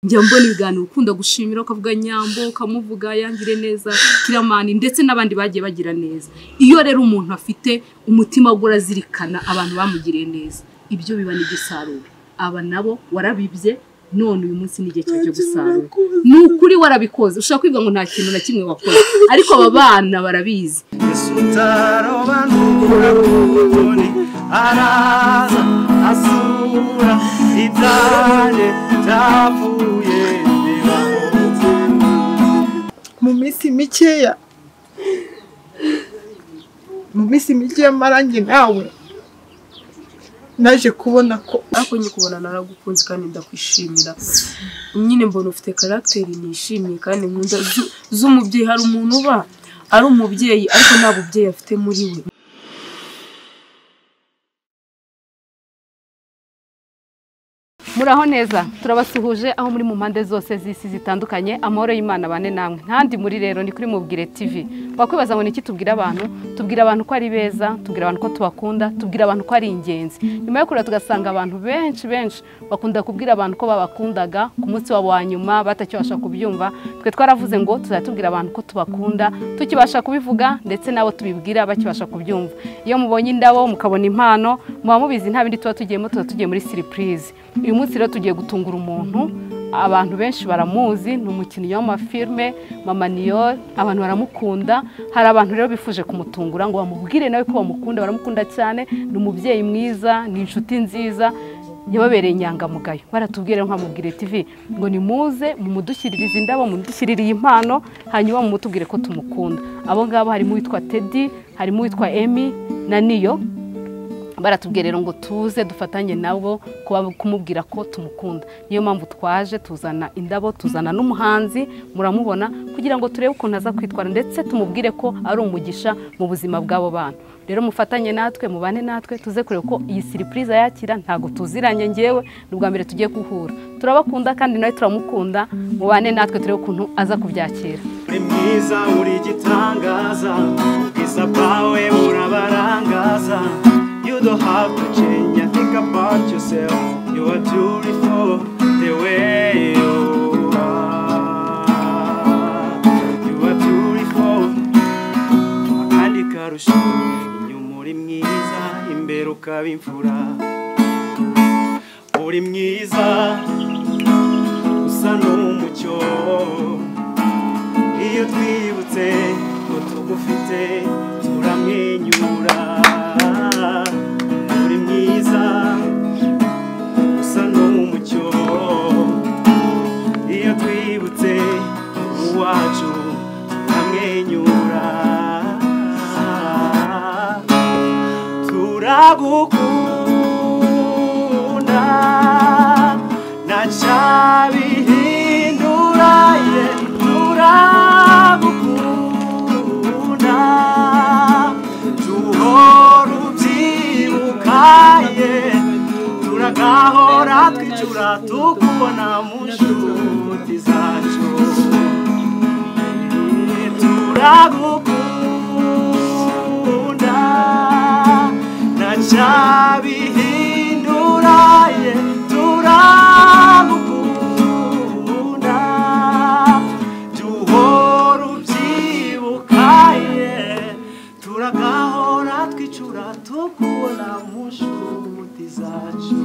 njya mbona ibiganiro ukunda gushimira ukavuga Nyambo ukamuvuga Yangire neza Kiramani ndetse n'abandi bagiye bagira neza. Iyo rero umuntu afite umutima gurazirikana abantu bamugiriye neza, ibyo biba n'igisaruro. Aba nabo warabibye none uyu munsi n'igihe cyo gusarura. Nukuri warabikoze, ushaka kwivuga ngo nta kintu na kimwe wakoze, ariko aba bana barabizi. Araza asura itane tavuye mu minsi mikeya marangi nawe naje kubona ko akonye kubona naragukunze kandi ndakwishimira. Nyine mbona ufite character nishimiye kandi nkunda z'umubyeyi. Hari umuntu uba ari umubyeyi ariko nta bubyeyi afite muri we. Muraho neza, turabasuhuje aho muri mu mpande zose z'isi zitandukanye. Amahoro y'Imana bane namwe. Ntandi muri rero ni kuri Mubwire TV. Bakwibaza ngo niki tubwira abantu? Tubwira abantu ko ari beza, tubwira abantu ko tubakunda, tubwira abantu ko ari ingenzi. Nyuma yo kurira tugasanga abantu benshi bakunda kubwira abantu ko babakundaga ku munsi wabo wa nyuma batacyabasha kubyumva. Twe twaravuze ngo tuzatubwira abantu ko tubakunda, tukibasha kubivuga ndetse nabo tubibwira bakibasha kubyumva. Iyo mubonye indabo mukabona impano, muba mubizi nta bindi tuba tugiye muri surprise. Uyu munsi rero tugiye gutungura umuntu abantu benshi baramuzi, ni umukinnyi w'amafilme Mama Niyo, abantu baramukunda. Hari abantu rero bifuje kumutungura ngo bamubwire nawe ko bamukunda, baramukunda cyane. Ni umubyeyi mwiza, ni inshuti nziza, yababereye inyangamugayo. Baratubwira nka Mubwire TV ngo nimuze mumudushyiririze indabo, mumudushyiririye impano, hanyuma mumutubwire ko tumukunda. Abo ngabo harimo uwitwa Teddy, harimo uwitwa Emi na Niyo. Baratubwira rero ngo tuze dufatanye nabo kumubwira ko tumukunda. Niyo mpamvu twaje tuzana indabo, tuzana n'umuhanzi muramubona kugira ngo turebe ukuntu aza kwitwara ndetse tumubwire ko ari umugisha mu buzima bw'abo bantu. Rero mufatanye natwe, mubane natwe, tuze kureba ko iyi surprise yakira. Ntago tuziranye ngewe, n'ubwa mbere tugiye guhura. Turabakunda kandi nawe turamukunda, mubane natwe turebe ukuntu aza kubyakira. uri mwiza uri gitangaza ubwiza bwawe burabarangaza. You don't have to change, I think about yourself. You are beautiful the way you are. You are beautiful. Akandi karusho inyuma uri mwiza, imbere ukaba imfura. Uri mwiza usa n'umucyo. Iyo twibutse ko tugufite turamwenyura. Uri mwiza usa n'umucyo. Iyo twibutse uwacu turamwenyura. Turagukunda ntacyabihindura, turagukunda tuhora ubyibuka, turagahora twicura tukubona mu nshuti zacu. Turagukunda ntacyabihindura, turagukunda tuhora ubyibuka, turagahora twicura tukubona mu nshuti zacu.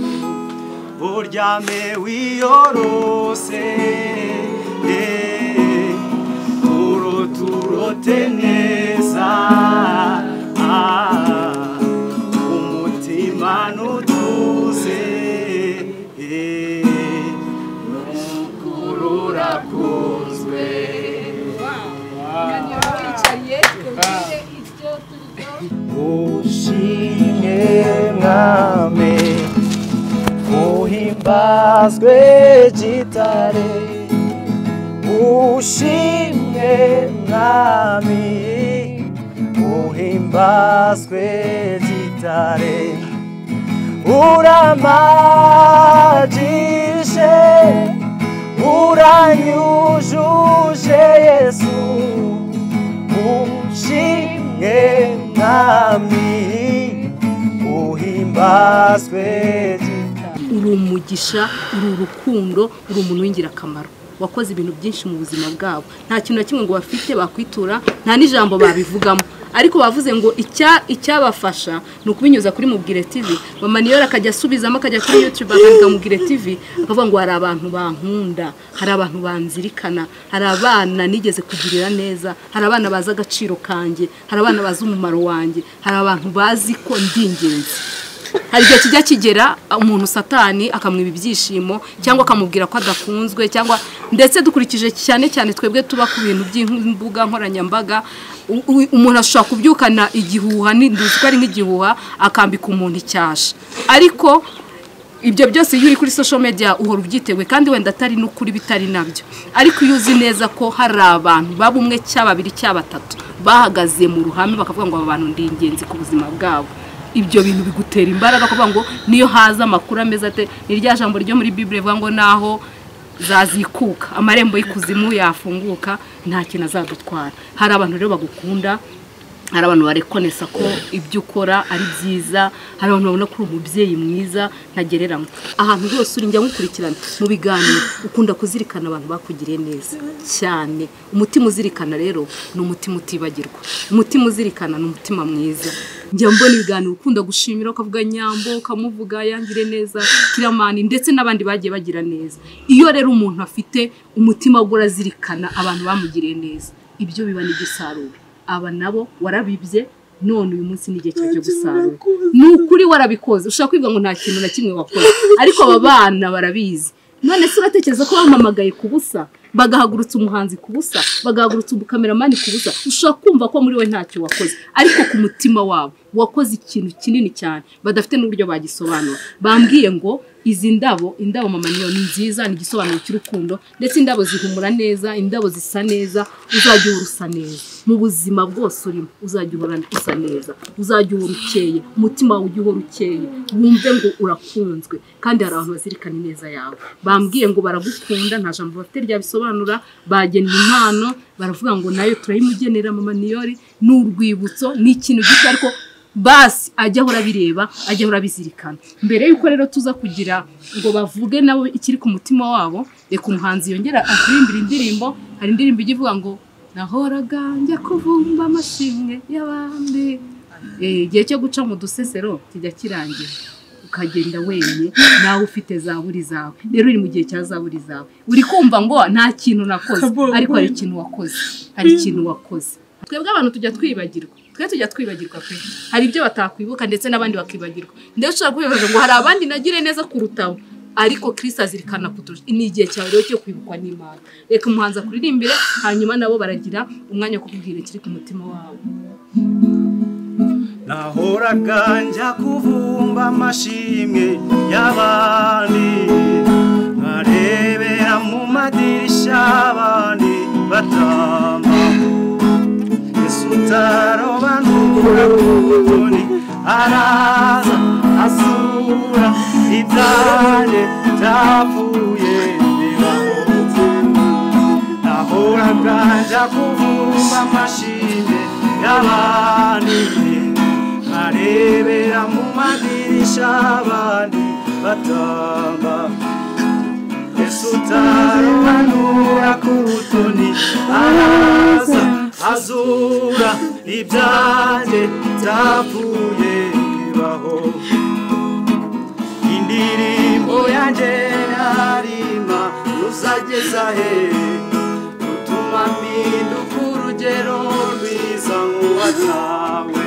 Uryame wiyorose urote neza, umutima nutuze nukurura kuzwe. Ushimye mwami uhimbazwe gitare. Ushimye mwami uhimbazwe gitare. Uramajije uranyujuje Yesu. Ushimye mwami uhimbazwe gitare. uri umugisha, uri urukundo, uri umuntu w'ingirakamaro wakoze ibintu byinshi mu buzima bwabo. Nta kintu na kimwe ngo bafite bakwitura, nta n'ijambo babivugamo, ariko bavuze ngo icyabafasha ni ukubinyuza kuri Mubwire TV. Mama Niyori akajya asubizamo, akajya kuri YouTube akavuga Mubwire TV, akavuga ngo hari abantu bankunda, hari abantu banzirikana, hari abana nigeze kugirira neza, hari abana bazi agaciro kanjye, hari abana bazi umumaro wanjye, hari abantu bazi ko ndi ingenzi. Hari igihe kijya kigera umuntu Satani akamwiba ibyishimo cyangwa akamubwira ko adakunzwe, cyangwa ndetse dukurikije cyane twebwe tuba ku bintu by'imbuga nkoranyambaga, umuntu ashobora kubyukana igihuha, n'induzi ko ari nk'igihuha, akambika umuntu icyasha. Ariko ibyo byose iyo uri kuri social media uhora ubyitewe, kandi wenda atari n'ukuri bitari nabyo, ariko iyo uzi neza ko hari abantu babumwe cy'ababiri cy'abatatu bahagaze mu ruhame bakavuga ngo aba bantu ndi ingenzi ku buzima bwabo, ibyo bintu bigutera imbaraga kuvuga ngo niyo haza amakuru ameze ate. Ni rya jambo ryo muri Bible rivuga ngo naho zazikuka amarembo y'ikuzimu yafunguka nta kintu azadutwara. Hari abantu rero bagukunda, hari abantu barekonesa ko ibyo ukora ari byiza, hari abantu babona ko uri umubyeyi mwiza ntagereranywa. Ahantu hose uri njya ngukurikirana mu biganiro, ukunda kuzirikana abantu bakugiriye neza cyane. Umutima uzirikana rero ni umutima utibagirwa, umutima uzirikana ni umutima mwiza. Njya mbona ibiganiro ukunda gushimira, ukavuga Nyambo, ukamuvuga yangire neza, Kiramani, ndetse n'abandi bagiye bagira neza. Iyo rero umuntu afite umutima wo gurazirikana abantu bamugiriye neza, ibyo biba n'igisaruro. Aba nabo warabibye, none uyu munsi n'igihe cyo gusarura. Nukuri warabikoze, ushaka kwiga ngo nta kintu na kimwe wakoze, ariko aba bana barabizi. None se uratekereza ko bamamagaye ku busa, bagahagurutsa umuhanzi ku busa, bagahagurutsa umukameramani ku busa? Ushaka kumva ko muri we ntacyo wakoze, ariko ku mutima wabo wakoze ikintu kinini cyane badafite n'uburyo bagisobanura. Bambwiye ngo izi indabo Mama Niyori ni nziza, ni igisobanuro cy'urukundo, ndetse indabo zihumura neza, indabo zisa neza, uzajya urusa neza mu buzima bwose urimo, uzajya uhora usa neza, uzajya uhora ukeye, umutima wawe ujye uhora ukeye, wumve ngo urakunzwe, kandi hari abantu bazirikana neza yawe. Bambwiye ngo baragukunda, nta jambo bafite ryabisobanura, bagena impano, baravuga ngo nayo turayimugenera Mama Niyori, ni urwibutso, ni ikintu gito, ariko basi ajya ahora bireba, ajya ahora bizirikana. Mbere yuko rero tuza kugira ngo bavuge nabo ikiri ku mutima wabo, reka umuhanzi yongera akurimbira indirimbo. Hari indirimbo ivuga ngo nahoraga njya kuvumba amashimwe y'abandi. Igihe cyo guca mu dusesero kijya kirangira, ukagenda wenyine nawe ufite zaburi zawe. Rero uri mu gihe cya zaburi zawe, uri kumva ngo nta kintu nakoze, ariko hari ikintu wakoze, hari ikintu wakoze. Twebwe abantu tujya twibagirwa pe, hari ibyo batakwibuka ndetse n'abandi bakibagirwa. Ndetse ushaka kubibaza ngo hari abandi nagire neza kurutaho, ariko Kristo azirikana kuturusha. Ni igihe cyawe rero cyo kwibukwa n'Imana. Reka umuhanzi akuririmbire, hanyuma nabo baragira umwanya wo kubwira ikiri ku mutima wabo. Nahoraga njya kuvumba amashimwe y'abandi, nkarebera mu madirisha abandi batamba. Yesu utarobanura kutoni, araza asura ibyanjye byapfuye bibaho. Nahoraga njya kuvumba amashimwe y'abandi, nkarebera mu madirisha abandi batamba. Yesu utarobanura kutoni, araza azura ibyanjye byapfuye bibaho. Indirimbo yanjye yarima ruzageza he, rutuma mpinduka urugero rwiza nk'uwatawe.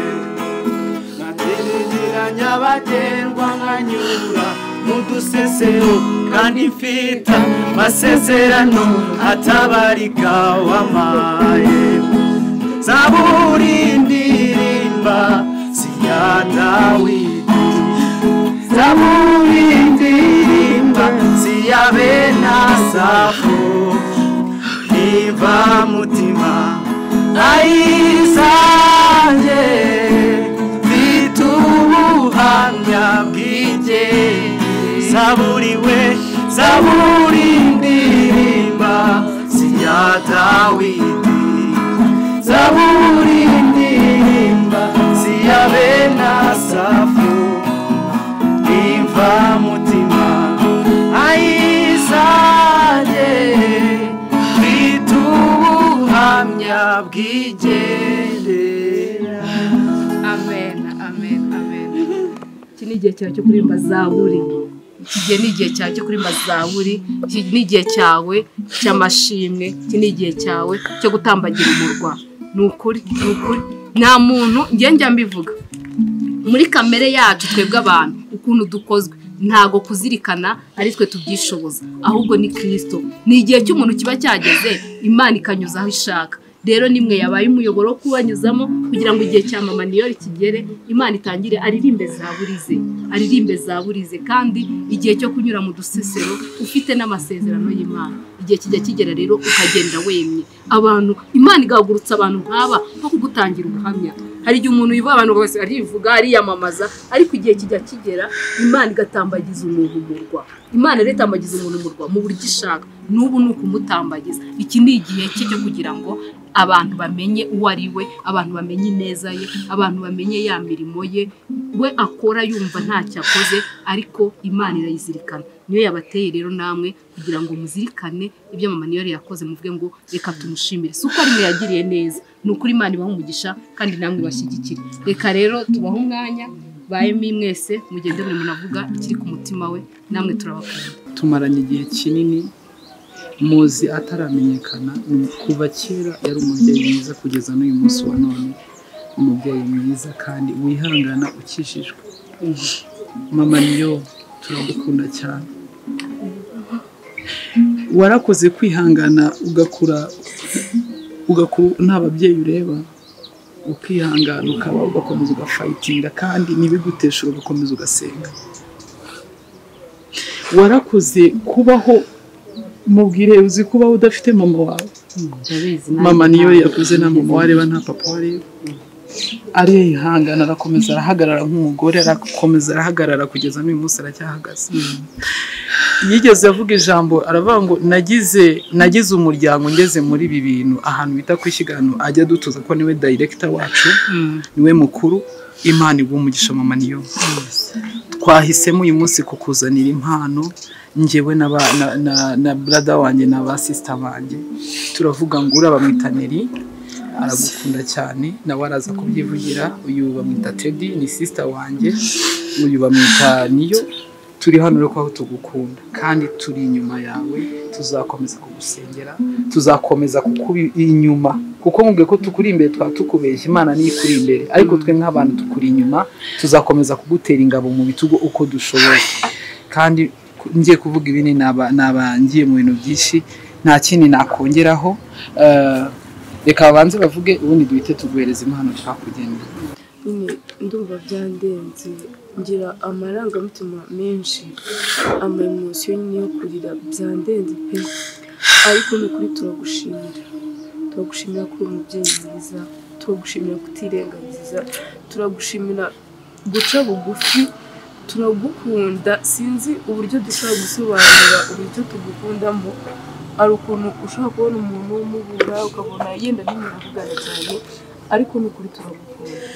Nkaterera nyabagendwa nkanyura mu dusesero, kandi mfite amasezerano atabarika wamaye. Zaburi ndirimba si ya Dawidi, zaburi ndirimba si ya bene Asafu. Niva mutima ayizanjye, mfite ubuhamya bw'injye. Zaburi we, zaburi ndirimba si ya Dawidi, zaburi ndirimba si ya bene Asafu. Niva mutima uzabwigendera. amen amen amen. Iki ni igihe cyawe cyo kuririmba zaburi. Iki gihe ni igihe cyawe cyo kuririmba zaburi. Iki ni igihe cyawe cy'amashimwe. Iki ni igihe cyawe cyo gutambagira umurwa. Ni ukuri nta muntu njya mbivuga muri kamere yacu twebwe abantu ukuntu dukozwe ntago kuzirikana ari twe tubyishoboza ahubwo ni Kristo. Ni igihe cy'umuntu kiba cyageze Imana ikanyuza aho ishaka. Rero nimwe yabaye umuyoboro wo kubanyuzamo kugira ngo igihe cya mama niyo kigere Imana itangire aririmbe zaburize kandi igihe cyo kunyura mu dusesero ufite n'amasezerano y'Imana. Igihe kijya kigera rero ukagenda wemye abantu Imana igahagurutsa abantu nk'aba nko kugutangira ubuhamya. Hari igihe umuntu yivuga abantu bose arivuga ariyamamaza ariko igihe kijya kigera Imana igatambagiza umuntu umurwa. Imana rero itambagiza umuntu umurwa mu buryo ishaka. N'ubu ni ukumutambagiza. Iki ni igihe cyo kugira ngo abantu bamenye uwo ari we, abantu bamenye ineza ye, abantu bamenye ya mirimo ye we akora yumva ntacyo akoze ariko Imana irayizirikana. Niyo yabateye rero namwe kugira ngo muzirikane ibyo mama niyo yakoze muvuge ngo reka tumushimire. Suko ari yagiriye neza. Nukuri Imana ibaha umugisha kandi namwe bashyigikire. Reka rero tubaho umwanya bayemi mwese mugende buri muntu avuga ikiri ku mutima we namwe turabakunda. Tumaranye igihe kinini muzi ataramenyekana kuva kera yari umubyeyi mwiza kugeza n'uyu munsi wa none umubyeyi mwiza kandi wihangana ukishijwe. Mama niyo turagukunda cyane. Warakoze kwihangana ugakura nta babyeyi ureba ukihangana ukaba ugakomeza ugafightinga kandi nibiguteshura ugakomeza ugasenga. Warakoze kubaho mubwire uzi kubaho udafite mama wawe. Mama niyo yakuze nta mama wareba nta papa wareba. Arihangana arakomeza arahagarara nk'umugore arakomeza arahagarara kugeza n'uyu munsi aracyahagaze. Yigeze avuga ijambo aravuga ngo nagize umuryango ngeze muri ibi bintu ahantu bita kwishigano ajya dutuza ko niwe director wacu niwe mukuru. Imana igumugisha mama niyo. Twahisemo uyu munsi kukuzanira impano njyewe na brother wanjye na ba sister banjye turavuga ngo urabamwitaneri aragukunda cyane nawe araza kubyivugira. Uyu bamwita Teddy ni sister wanjye, uyu bamwita niyo. Turi hano rero ko tugukunda kandi turi inyuma yawe. Tuzakomeza kugusengera, tuzakomeza kukubi inyuma kuko mubwiye ko tukuri imbere twatukubeshya. Imana ni ikuri imbere ariko twe nk'abantu tukuri inyuma. Tuzakomeza kugutera ingabo mu bitugo uko dushoboye kandi ngiye kuvuga ibini nabangiye mu bintu byinshi nta kindi nakongeraho. Reka abanze bavuge ubundi duhite tuguhereza impano twakugenera. Ndumva byandenze ngira amarangamutima menshi ama emotion yo kurira byandenze pe ariko n'ukuri turagushimira ko umubyeyi mwiza, turagushimira kutirengagiza, turagushimira guca bugufi, turagukunda. Sinzi uburyo dushobora gusobanura uburyo tugukundamo. Ari ukuntu ushobora kubona umuntu w'umubura ukabona yenda ntimuravugana cyane ariko n'ukuri turagukunda.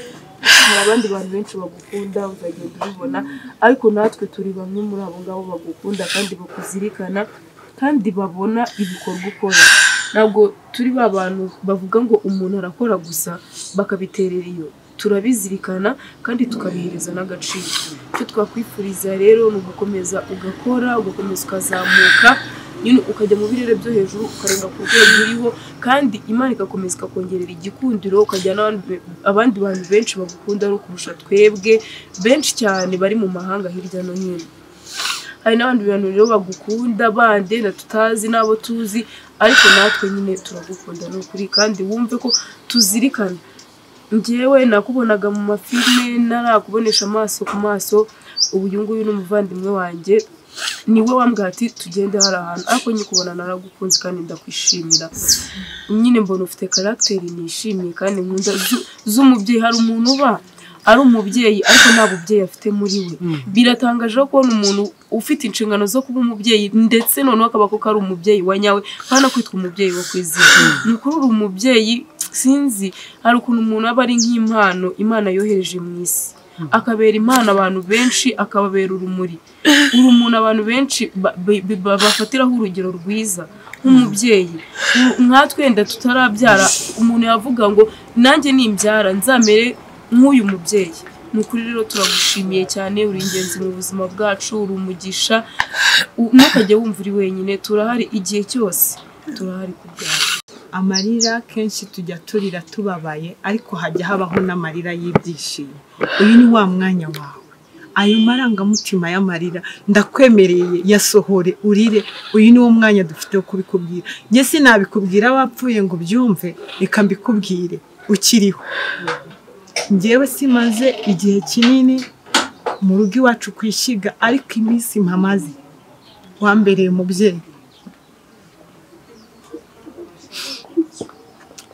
Hari abandi bantu benshi bagukunda uzagenda ubibona ariko natwe turi bamwe muri abo ngabo bagukunda kandi bakuzirikana kandi babona ibikorwa ukora. Ntabwo turi ba bantu bavuga ngo umuntu arakora gusa bakabiterera iyo. Turabizirikana kandi tukabihereza n'agaciro. Icyo twakwifuriza rero ni ugukomeza ugakora, ugakomeza ukazamuka nyine ukajya mu birere byo hejuru ukarenga ku rwego uriho kandi Imana igakomeza ikakongerera igikundiro ukajya abandi bantu benshi bagukunda ari kurusha twebwe benshi cyane bari mu mahanga hirya no hino. Hari n'abandi bantu rero bagukunda bande na tutazi n'abo tuzi ariko natwe nyine turagukunda n'ukuri kandi wumve ko tuzirikana. Njyewe nakubonaga mu mafilme narakubonesha amaso ku maso. Ubu uyu nguyu n'umuvandimwe wanjye niwe wambwira ati tugende hari ahantu ariko nyikubona naragukunze kandi ndakwishimira. Nyine mbona ufite caractère nishimiye kandi nkunda z'umubyeyi. Hari umuntu uba ari umubyeyi ariko nta bubyeyi afite muri we. Biratangaje ko umuntu ufite inshingano zo kuba umubyeyi ndetse noneho akaba ko ari umubyeyi wa nyawe kandi kwitwa umubyeyi wo kwizera. Nuko uri umubyeyi sinzi hari ukuntu umuntu aba ari nk'impano Imana yohereje mu isi akabera impano abantu benshi, akababera urumuri umuntu abantu benshi bafatiraho urugero rwiza nk'umubyeyi. Nkatwe wenda tutarabyara, umuntu yavuga ngo nanjye nimbyara nzamere nk'uyu mubyeyi. Nukuri rero turagushimiye cyane, uri ingenzi mu buzima bwacu, uri umugisha, ntukajye wumva uri wenyine, turahari igihe cyose, turahari kubyawe. Amarira kenshi tujya turira tubabaye, ariko hajya habaho n'amarira y'ibyishimo. Uyu ni wa mwanya wawe, ayo marangamutima y'amarira ndakwemereye yasohore urire. Uyu ni wo mwanya dufite wo kubikubwira. Njye sinabikubwira wapfuye ngo byumve, reka mbikubwire ukiriho. Njyewe simaze igihe kinini mu rugo iwacu kwishyiga, ariko iminsi mpamaze wambereye umubyeyi.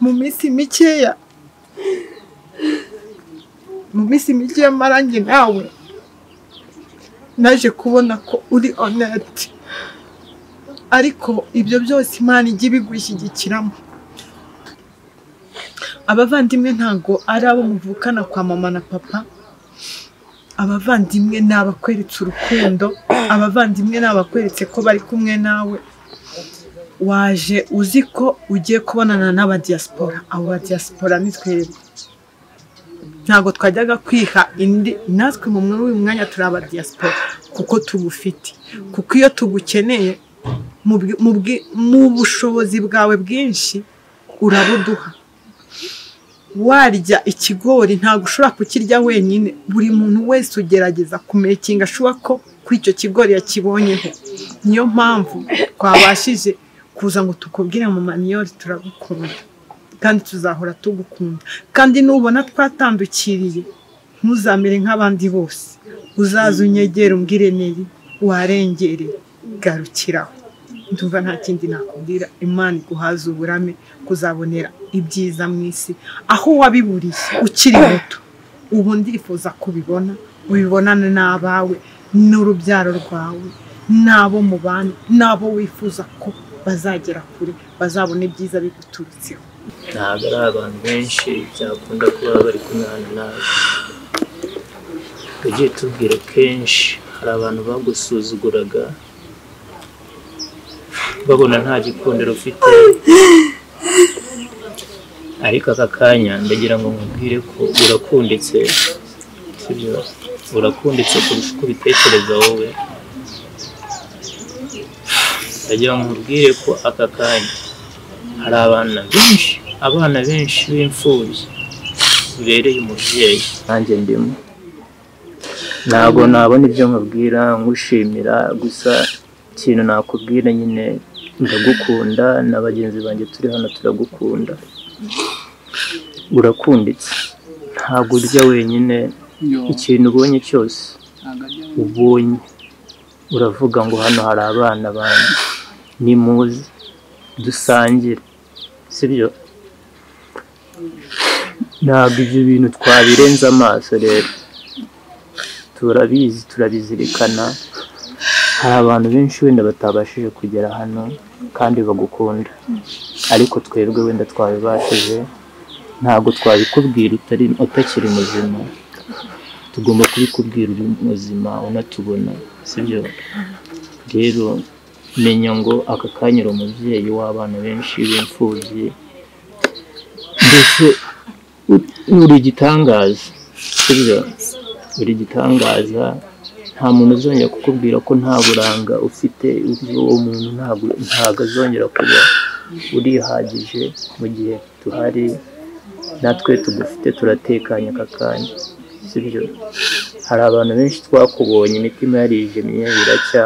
mu minsi mikeya marangi nawe naje kubona ko uri honest, ariko ibyo byose Imana ijya ibigushyigikiramo. Abavandimwe ntago ari abo muvukana kwa mama na papa, abavandimwe ni abakweretse urukundo, abavandimwe ni abakweretse ko bari kumwe nawe. Waje uzi ko ugiye kubonana n'abadiaspora, abo badiaspora ni twebwe. Ntago twajyaga kwiha indi, natwe mu mwanya turi abadiaspora kuko tugufite, kuko iyo tugukeneye mu bushobozi bwawe bwinshi urabuduha. Warya ikigori ntago ushobora kukirya wenyine, buri muntu wese ugerageza kumekinga ashuwa ko kuri icyo kigori yakibonyeho. Niyo mpamvu twabashije kuza ngo tukubwire mu maniyori turagukunda, kandi tuzahora tugukunda. Kandi nubona twatandukiriye ntuzamere nk'abandi bose, uzaza unyegere umbwire Neri warengere, garukiraho. Ndumva nta kindi nakubwira. Imana iguhaza uburame kuzabonera ibyiza mu isi aho wabiburiye ukiri muto. Ubu ndifuza kubibona, ubibonane n'abawe n'urubyaro rwawe, n'abo mubana, n'abo wifuza ko bazagera kure, bazabona ibyiza biguturutseho. Ntabwo ari abantu benshi byakunda kuba bari kumwana nawe. Tugiye tubwira kenshi, hari abantu bagusuzuguraga babona nta gikundiro ufite, ariko aka kanya ndagira ngo nkubwire ko urakunditse, sibyo? Urakunditse kurusha uko ubitekereza wowe. Ndagira ngo nkubwire ko aka kanya hari abana benshi b'imfubyi bibereye umubyeyi, nanjye ndimo. Ntabwo nabona ibyo nkubwira ngushimira, gusa ikintu nakubwira nyine ndagukunda, na bagenzi banjye turi hano turagukunda. Urakunditse, ntabwo urya wenyine, ikintu ubonye cyose ubonye uravuga ngo hano hari abana banjye, nimuze dusangire, sibyo? Ntabwo ibyo bintu twabirenza amaso. Rero turabizi, turabizirikana. Hari abantu benshi wenda batabashije kugera hano kandi bagukunda, ariko twebwe wenda twabibashije. Ntabwo twabikubwira utakiri muzima, tugomba kubikubwira uri muzima unatubona, sibyo? Rero menya ngo aka kanya uri umubyeyi w'abana benshi b'imfubyi, mbese uri igitangaza, sibyo? Uri igitangaza. Nta muntu uzongera kukubwira ko nta buranga ufite. Uwo muntu ntabwo azongera kuba. Urihagije mu gihe tuhari, natwe tugufite, turatekanye aka kanya, sibyo? Hari abantu benshi twakubonye imitima yarijimye biracya,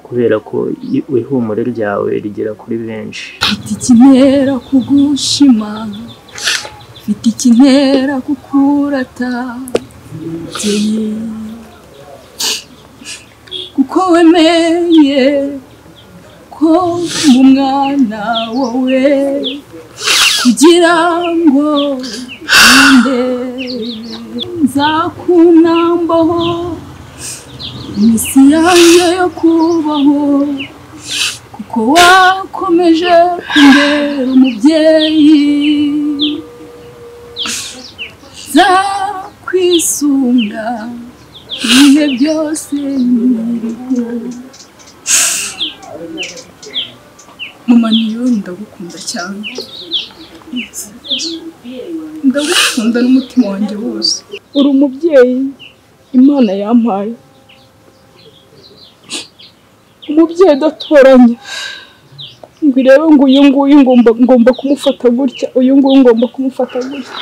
kubera ko ihumure ryawe rigera kuri benshi. Mfite ikintera kugushima, mfite ikintera kukurata, kuko wemeye ko umwana wowe kugira ngo nde nzakunambaho imisi yanjye yo kubaho, kuko wakomeje kumbera umubyeyi. kwisunga ibihe byose nkiriho. Mama niyo ndagukunda cyane, ndagukunda n'umutima wanjye wose. Uri umubyeyi Imana yampaye, umubyeyi udatoranya ngo irebe ngo uyu nguyu ngomba kumufata gutya, uyu nguyu ngomba kumufata gutya.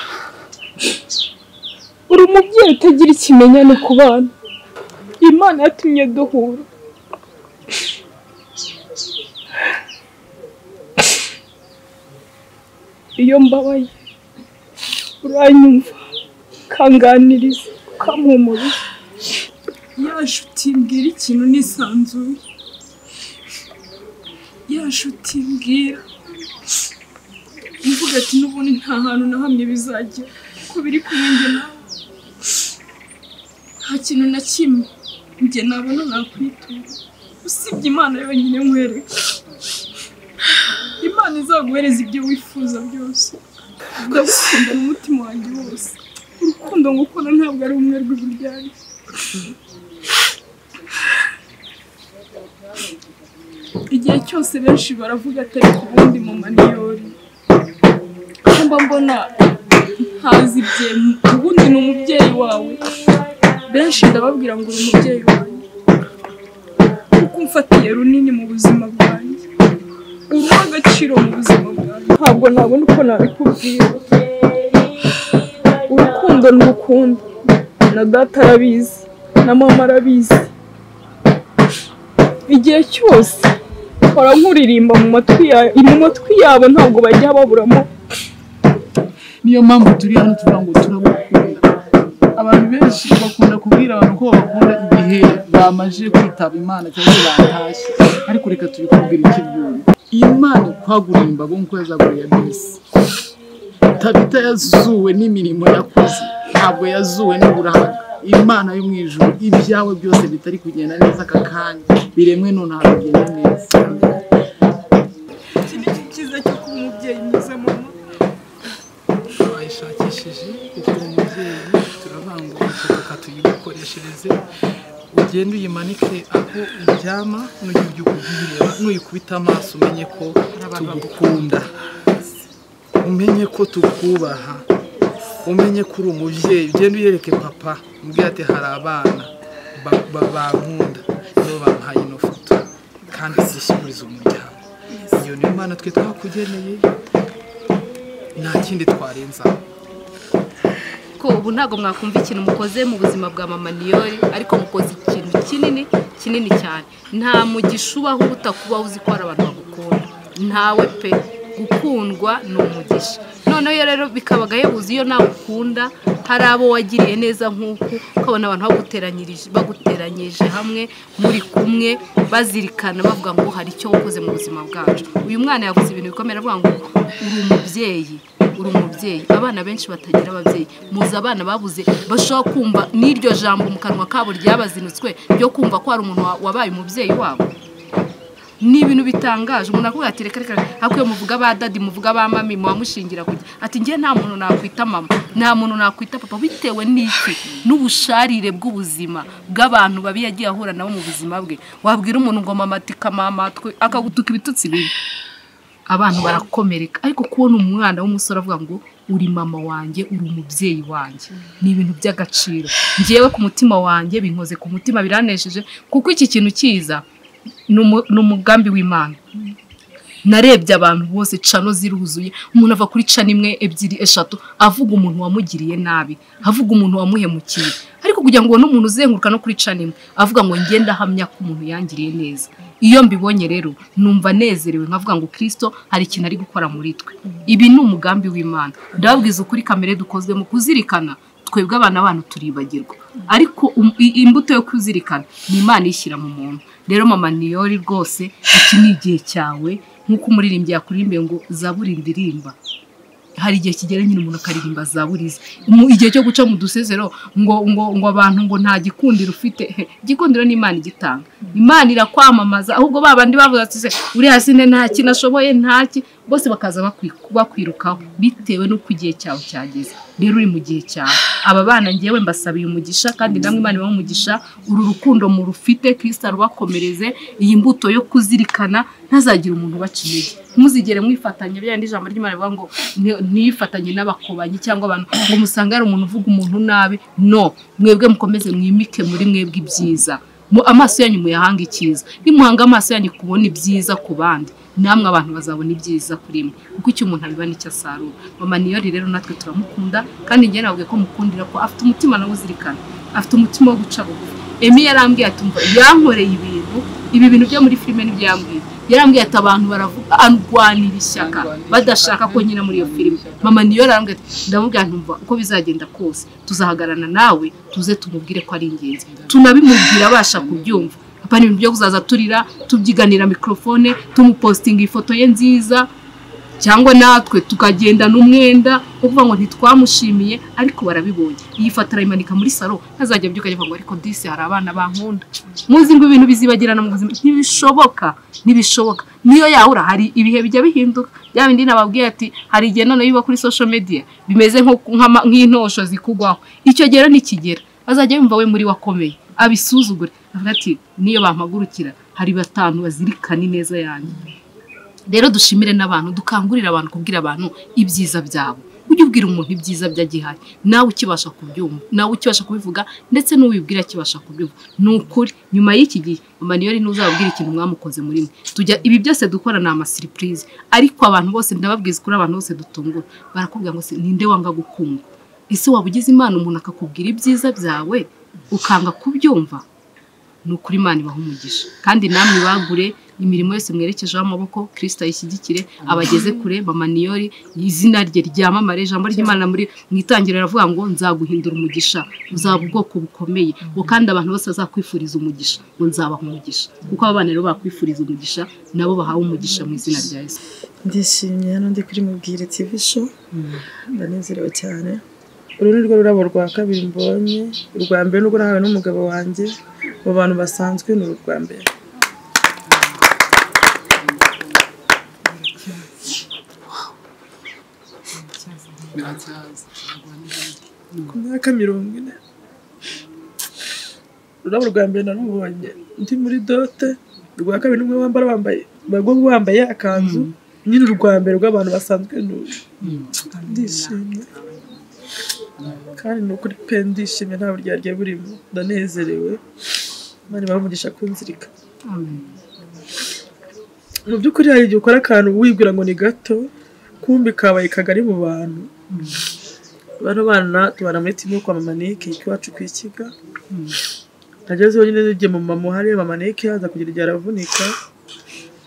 Uri umubyeyi utagira ikimenyane ku bana, Imana yatumye duhura. Iyo mbabaye uranyumva, ukanganiriza, ukampumuriza. Ya nshuti mbwira ikintu nisanzuye, ya nshuti mbwira mvuga ati n'ubundi nta hantu na hamwe bizagera ko biri kumwe njye nawe. Nta kintu na kimwe njye nabona nakwitura usibye Imana yonyine nkwereka. Imana izaguhereza ibyo wifuza byose. Ndagukunda n'umutima wanjye wose. Urukundo ngukunda ntabwo ari umwe rw'uburyarya. Igihe cyose benshi baravuga atari ku bundi Mama Niyori, mba mbona ntazi ibye, ubundi ni umubyeyi wawe. Benshi ndababwira ngo uri umubyeyi wawe kuko umfatiye runini mu buzima bwanjye, uri agaciro mu buzima bwanjye. Ntabwo nabona uko nabikubwira. Urukundo n'urukundo, na data arabizi, na mama arabizi. Igihe cyose barankuririmba mu matwi yabo ntabwo bajya baburamo. Niyo mpamvu turi hano tuvuga ngo turagukunda. Abantu benshi bakunda kubwira abantu ko bakunda igihe bamaje kwitaba Imana cyangwa batashye, ariko reka tubikubwira ikibyumva. Imana kwagura imbago nkuko yazaguriye Bisi. Tabita yazuwe n'imirimo yakoze, ntabwo yazuwe n'uburanga. Imana yo mu ijuru, ibyawe byose bitari kugenda neza aka kanya biremwe none haragenda neza. Iki ni cyiza cyo kuba umubyeyi mwiza Mama. Twayishakishije kuko umubyeyi turabanguka tukatuyikoreshereze, ugende uyimanike aho uryama, nuyikubita amaso umenye ko tugukunda, umenye ko tukubaha, umenye ko uri umubyeyi. Ugende uyereke papa umbwira ati hari abana bankunda nibo bampaye ino foto kandi zishyikiriza umuryango. Iyo niyo Mana twe twakugeneye, nta kindi twarenzaho. ko ubu ntabwo mwakumva ikintu mukoze mu buzima bwa Mama Niyori, ariko mukoze ikintu kinini cyane. Nta mugisha ubaho utakubaho uzi ko hari abantu bagukunda, ntawe pe. Gukundwa ni umugisha. Noneho rero bikabaga yebuze iyo nawe ukunda hari abo wagiriye neza nk'uko ukabona abantu baguteranyije hamwe, muri kumwe bazirikana bavuga ngo hari icyo wakoze mu buzima bwacu. Uyu mwana yavuze ibintu bikomeye avuga ngo uri umubyeyi. Abana benshi batagira ababyeyi, muzi abana babuze bashobora kumva n'iryo jambo mu kanwa kabo ryabazinutswe ryo kumva ko hari umuntu wabaye umubyeyi wabo. Ni ibintu bitangaje. Umuntu akubwira ati reka hakwiye muvuga ba dadi, muvuga ba mami, muwamushingira kujya ati ngiye nta muntu nakwita mama, nta muntu nakwita papa, bitewe n'iki n'ubusharire bw'ubuzima bw'abantu babi yagiye ahura nabo mu buzima bwe. Wabwira umuntu ngo mama ati kamama twe akagutuka ibitutsi bibi, abantu barakomereka. Ariko kubona umwana w'umusore avuga ngo uri mama wanjye, uri umubyeyi wanjye, ni ibintu by'agaciro. Ngiyewe ku mutima wanjye binkoze ku mutima, biranesheje kuko iki kintu kiza ni umugambi w'Imana. Narebye abantu bose cano ziruzuye, umuntu ava kuri cano imwe ebyiri eshatu avuga umuntu wamugiriye nabi, avuga umuntu wamuhemukiye, ariko kugira ngo n'umuntu uzenguruka no kuri cano imwe avuga ngo ngenda hamya ko umuntu yangiriye neza. Iyo mbibonye rero numva nezerewe, nkavuga ngo Kristo hari ikintu ari gukora muri twe. Ibi ni umugambi w'Imana. Ndababwiza ukuri, kamere dukozwe mu kuzirikana, twebwe abana abantu turibagirwa, ariko imbuto yo kuzirikana ni Imana ishyira mu muntu. Rero Mama Niyori rwose iki ni igihe cyawe, nk'uko umuririmbyi yakuririmbiye ngo zaburi ndirimba. Hari igihe kigera nyine umuntu akaririmba zaburize, igihe cyo guca mu dusezero ngo abantu ngo nta gikundiro ufite. Igikundiro ni Imana igitanga. Imana irakwamamaza, ahubwo babandi bavuga ati se uri hasi nta kintu ashoboye, ntaki, bose bakaza bakwirukaho bitewe n'uko igihe cyawe cyageze. rero uri mu gihe cyawe aba bana ngewe mbasabiye umugisha kandi namwe Imana ibahe umugisha uru rukundo mu rufite Kristo rubakomereze iyi mbuto yo kuzirikana ntazagira umuntu baca intege muzigere mwifatanya byandi ijambo ry'Imana rivuga ngo ntiyifatanye n'abakobanyi cyangwa abantu ngo musanga ari umuntu uvuga umuntu nabi no mwebwe mukomeze mwimike muri mwebwe ibyiza amaso yanyu muyahanga icyiza nimuhanga amaso yanyu kubona ibyiza ku bandi namwe abantu bazabona ibyiza kuri mwe kuko icyo umuntu abiba nicyo asarura mama Niyori rero natwe turamukunda kandi njye navuga ko mukundira ko afite umutima nawe uzirikana afite umutima wo guca bugufi Emi yarambwiye ati umva yankoreye ibi bintu byo muri filime n'ibyo yambwiye yarambwiye ati abantu baravuga arwanira ishyaka badashaka ko nyina muri iyo filime mama Niyori arambwiye ndavuga ntumva uko bizagenda kose tuzahagarana nawe tuze tumubwire ko ari ingenzi tunabimubwira abasha kubyumva apana ibintu byo kuzaza turira tubyiganira mikrofone tumupostinga ifoto ye nziza cyangwa natwe tukagenda n'umwenda kuvuga ngo ntitwamushimiye ariko barabibonye iyi fatara imanika muri salo ntazajya byuka avuga ngo ariko disi hari abana bankunda muzi ngo ibintu bizibagirana mu buzima ntibishoboka niyo yahura hari ibihe bijya bihinduka bindi nababwiye ati hari igihe none yuba kuri social media bimeze nk'intosho zikugwaho icyo gero nikigera azajya yumva we muri wakomeye abisuzugure avuga ati niyo bampagurukira hari batanu bazirikana ineza yanjye rero dushimire n'abantu dukangurira abantu kubwira abantu ibyiza byabo ujye ubwira umuntu ibyiza by'agihaye nawe ukibasha kubyumva nawe ukibasha kubivuga ndetse n'uwibwira akibasha kubyumva nukuri nyuma y'iki gihe mama Niyori ntuzabwira ikintu mwamukoze muri mwe tujya ibi byose dukora na ama surprise ariko abantu bose ndababwiza kuri abantu bose dutungura barakubwira ngo ninde wanga gukundwa ese wabugize Imana umuntu akakubwira ibyiza byawe ukanga kubyumva nukuri Imana ibaha umugisha kandi namwe bagure imirimo yose mwerekejeho amaboko Kristo ayishyigikire abageze kure mama Niyori izina rye ryamamare ijambo ry'Imana muri mwitangirira ravuga ngo nzaguhindura umugisha uzaba ubwoko bukomeye ngo kandi abantu bose bazakwifuriza umugisha ngo nzabaha umugisha kuko abana rero bakwifuriza umugisha nabo bahawe umugisha mu izina rya Yesu ndishimye hano ndi kuri Mubwire TV show ndanezerewe cyane uru ni rwo rurabo rwa kabiri mbonye urwa mbere n'ubwo nahawe n'umugabo wanjye mu bantu basanzwe ni urwa mbere ku myaka 40 ururabo rwa mbere narubonye ndi muri dote urwa kabiri n'umwe wambaye akanzu nyine urwa mbere rw'abantu basanzwe ndishimye kandi nukuri pe ndishimye nta buryarya burimo ndanezerewe Imana ibahe umugisha kunzirika mu by'ukuri hari igihe ukora akantu wibwira ngo ni gato kumbi kabaye kagari mu bantu bano bana tubana muri timu kwa mama Niki iwacu kwikiga nagezeho nyine ngiye mu mama hari mama Niki yaza kugira igihe aravunika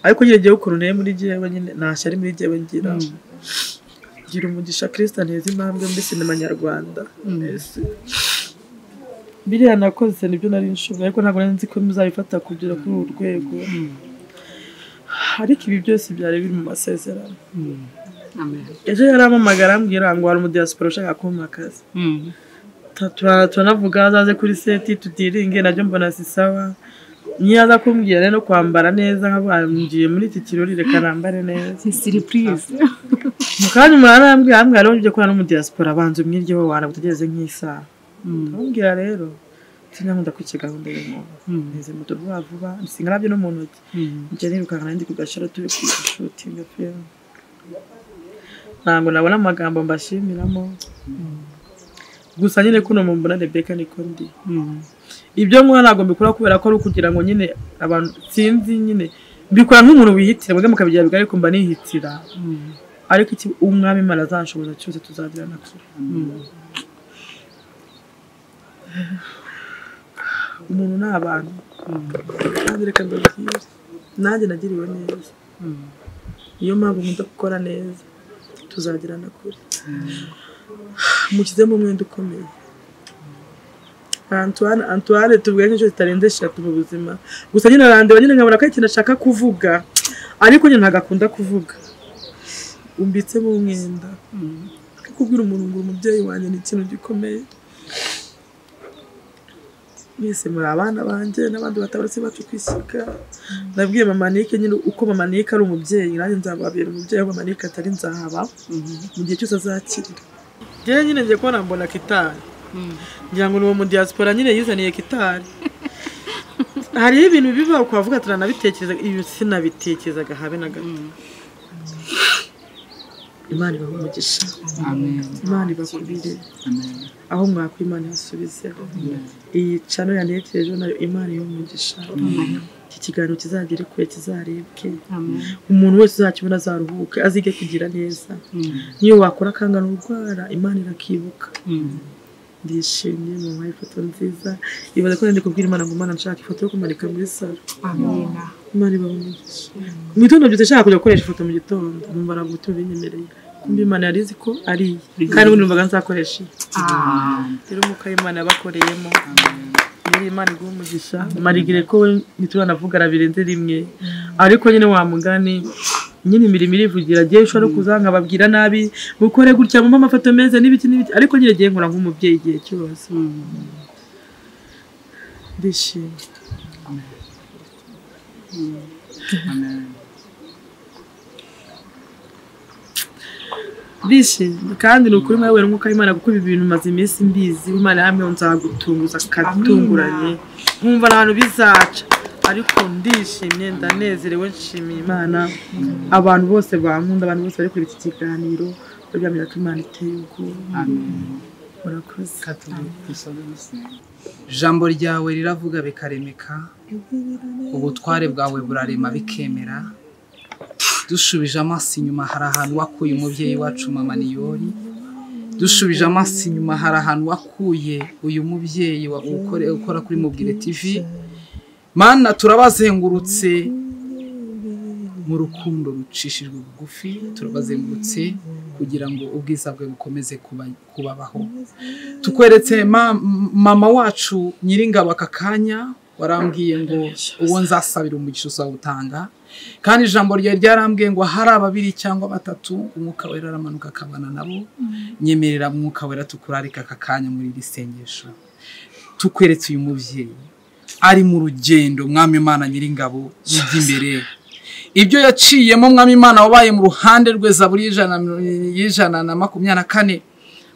ariko nyine giye ukuruneye muri jewe nyine nashyari muri jewe ngira umugisha Kristo neza impamvu muri sinema nyarwanda biriya nakoze nibyo nari nshoboye ariko ntabwo nzi ko muzabifata kugera kuri uru rwego ariko ibi byose byari biri mu masezerano ejo yaramamagara ambwira ngo hari umudiaspora ushaka kumpa akazi turanavuga azaze kuri seti tudiringe nabyo mbona si sawa niyo aza kumbwira rero kwambara neza nk'abangiye muri iki kirori reka nambare neza ni surprise mukanya mwarambwira rero ujye kora n'umudiaspora abanze umwiryeho wana gutegereze nk'isaha ambwira rero sinkunda ku kigahunda y'umuntu neze muto vuba nsinga nabyo no mu ntoki njye nirukanga ndi kugashira turi ku shooting film ntabwo nabona amagambo mbashimiramo gusa nyine kuno mu mbona Rebecca niko ndi ibyo mwana ntabwo mbikora kubera ko ari kugira ngo nyine abantu sinzi nyine mbikora nk'umuntu wihitira mwebwe mukabigira bigari kumba nihitira ariko iki umwami Imana azanshoboza cyose tuzagirana kure umuntu n'abantu kandi reka ndabwira nanjye nagiriwe neza niyo mpamvu nkunda gukora neza tuzagirana kure mushyizemo umwenda ukomeye Antoine tuvuga nk'icyo zitarenze 3 mu buzima gusa nyine arandeba nyine nkabona ko ikintu ashaka kuvuga ariko nyine ntagakunda kuvuga umbitsemo umwenda kubwira umuntu ngo umubyeyi wanjye ni ikintu gikomeye mwese muri abana banje n'abandi batabaretse bacu kwisiga nabwiye mama Niki nyine uko mama Niki ari umubyeyi nanjye nzababera umubyeyi wa mama Niki atari nzahaba mu gihe cyose azakirira njyewe nyine ngiye kubona mbona kitari ngira ngo ni uwo mu diaspora nyine yizaniye kitari hariho ibintu biba ukavuga turanabitekereza iyo sinabitekerezaga habe na gato Imana ibahe umugisha Imana ibakubire aho mwakwimana yasubizeho iyi cano yaneteje nayo Imana y'umugisha iki kiganiro kizagere kure kizarebwe umuntu wese uzakibona azaruhuke azige kugira neza niyo wakora kangana urwara Imana irakibuka ndishimye mu mwaye ifoto nziza ibaze ko ndi kubwira Imana ngo Imana nshaka ifoto yo kumanika muri salo amina Imana ibahe umugisha mu gitondo byose nshaka kujya gukoresha ifoto mu gitondo numva aragutu binyemereye kumbi Imana yarizi ko ari kandi ubundi numvaga nzakoresha rero muka Imana yabakoreyemo Imana iguha umugisha marigire ko nituranavuga rabirenze rimwe ariko nyine wa mugani nyine imirimo irivugira giye ushobora kuzanga babwira nabi mukore gutya mu amafoto meza n'ibiki ariko nyine giye nkora nk'umubyeyi igihe cyose ndishimye amen bishimye kandi nukuri mwawe n'uko Imana kuko ibi bintu maze iminsi mbizi Imana yamwe nzagutunguza katunguranye nkumva abantu bizaca ariko ndishimye ndanezerewe nshimiye Imana abantu bose bankunda abantu bose bari kuri iki kiganiro babyamira ko Imana iteye ubwoba murakoze ijambo ryawe riravuga bikaremeka ubutware bwawe burarema bikemera dushubije amaso inyuma hari ahantu wakuye umubyeyi wacu mama Niyori dushubije amaso inyuma hari ahantu wakuye uyu mubyeyi ukora kuri Mubwire TV Mana turabazengurutse mu rukundo rucishijwe bugufi turabazengurutse kugira ngo ubwiza bwe bukomeze kubabaho tukweretse mama wacu Nyiringabo akakanya warambwiye ngo uwo nzasabira umugisha uzawutanga kandi ijambo rye ryarambwiye ngo hari ababiri cyangwa batatu umwuka wera aramanuka akabana nabo nyemerera umwuka wera tukurarika akakanya muri iri sengesho tukweretse uyu mubyeyi ari mu rugendo mwami Imana Nyiringabo ujya imbere ibyo yaciyemo mwami Imana wabaye mu ruhande rwe Zaburi 124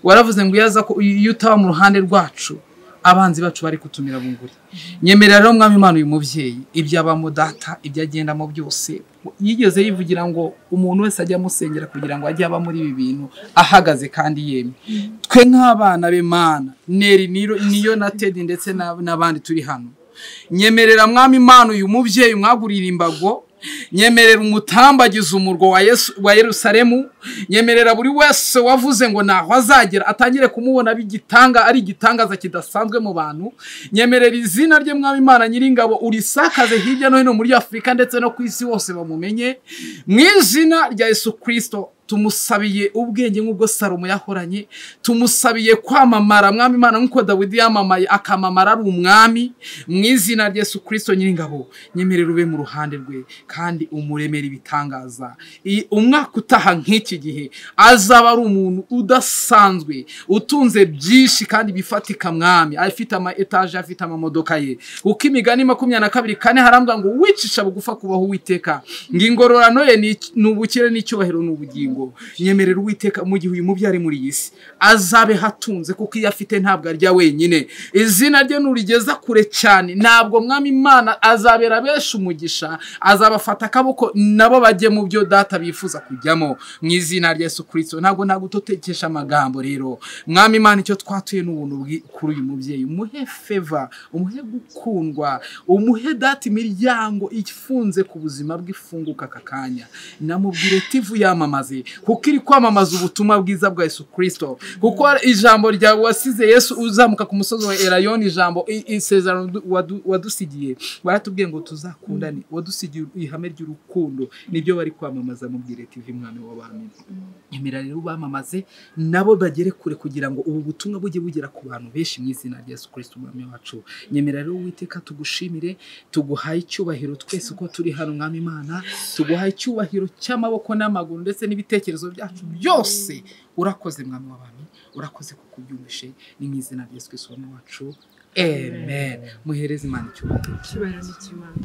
waravuze ngo yaza ko iyo utaba mu ruhande rwacu abanzi bacu bari kutumira bunguri nyemerera rero mwami Imana uyu mubyeyi ibyo abamo data ibyo agendamo byose yigeze yivugira ngo umuntu wese ajya musengera kugira ngo ajye aba muri ibi bintu ahagaze kandi yemye twe nk'abana be Mana Neri niyo na Teddy ndetse n'abandi turi hano nyemerera mwami Imana uyu mubyeyi mwagurira imbago nyemerera umutambagiza umurwa wa Yerusalemu nyemerera buri wese wavuze ngo naho azagera atangire kumubona bigitanga ari igitangaza kidasanzwe mu bantu nyemerera izina rye mwami Imana Nyiringabo urisakaze hirya no hino muri Afrika ndetse no ku isi hose bamumenye mu izina rya Yesu Kristo tumusabiye ubwenge nk'ubwo Salomo yahoranye tumusabiye kwamamara mwami Imana nk'uko Dawidi yamamaye akamamara ari umwami mu izina rya Yesu Kristo Nyiringabo nyemerera ube mu ruhande rwe kandi umuremera ibitangaza umwaka utaha nk'iki gihe azaba ari umuntu udasanzwe utunze byinshi kandi bifatika mwami afite ama etage afite ama modoka ye uko imigani 22:4 harambwa ngo wicisha bugufa kubaho Uwiteka ngingororano ye ni ubukire n'icyubahiro n'ubugingo nyemerera Uwiteka mu gihe uyu mubyari muri yisi azabe hatunze kuko iyo afite ntabwo arya wenyine izina rye nurigeza kure cyane ntabwo mwami Imana azabera besha umugisha azabafata akaboko nabo bajye mu byo data bifuza kujyamo mu izina rya Yesu Kristo ntabwo nagutotekesha amagambo rero mwami Imana icyo twatuye n'ubuntu kuri uyu mubyeyi umuhe favor umuhe gukundwa umuhe data imiryango ifunze ku buzima bw'ifunguka kakanya na Mubwire TV yamamaze kuko iri kwamamaza ubutumwa bwiza bwa Yesu Kristo kuko ijambo rya wasize Yesu uzamuka ku musozi wa Elayon ijambo isezerano wadusigiye baratubwiye ngo tuzakundane wadusigiye ihame ry'urukundo nibyo bari kwamamaza Mubwire TV mwami w'abami nyemerera rero bamamaze nabo bagere kure kugira ngo ubu butumwa bujye bugera ku bantu benshi mu izina rya Yesu Kristo mwami wacu nyemerera rero Uwiteka tugushimire tuguhaye icyubahiro twese uko turi hano mwami Imana tuguhaye icyubahiro cy'amaboko n'amaguru ndetse n'ibitekerezo byacu byose urakoze mwami w'abami urakoze kukubyumvishe ni mu izina rya Yesu Kristo mwami wacu amen muhereze Imana icyubahiro kibaye n'ikimana